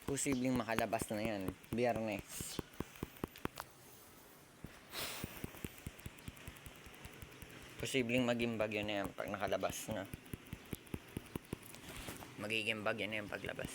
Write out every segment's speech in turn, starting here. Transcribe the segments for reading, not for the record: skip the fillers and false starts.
Posibleng makalabas na yan Biyernes. Posibleng maging bagyo na yan pag nakalabas na. Magiging bagyo na yan paglabas.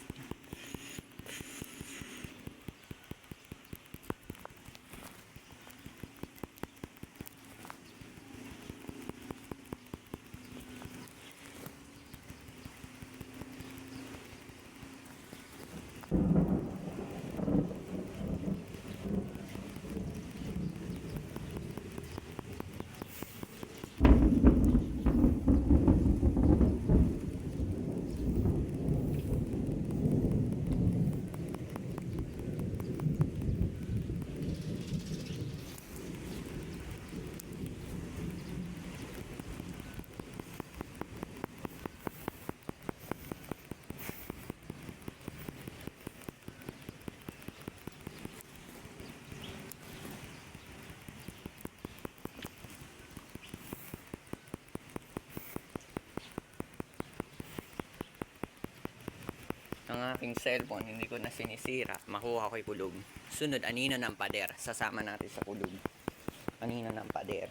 Ang aking cellphone, hindi ko na sinisira. Makuha ko'y kulog. Sunod, anino ng pader. Sasama natin sa kulog. Anino ng pader.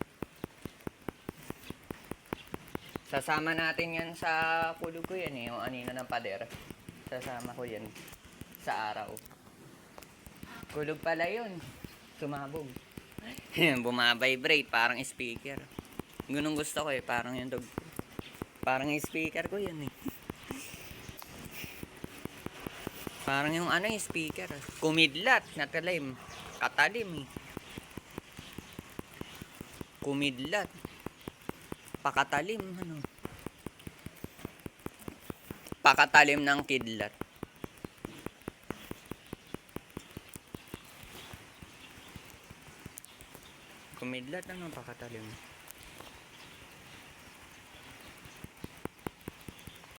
Sasama natin yan sa kulog ko yan eh. Yung anino ng pader. Sasama ko yan sa araw. Kulog pala yun. Sumabog. Bumabibrate. Parang speaker. Ganun gusto ko eh. Parang yung dog. Parang speaker ko yun eh. Parang yung ano yung speaker. Kumidlat. Natalim. Katalim eh. Kumidlat. Pakatalim. Ano? Pakatalim ng kidlat. Kumidlat ano pakatalim.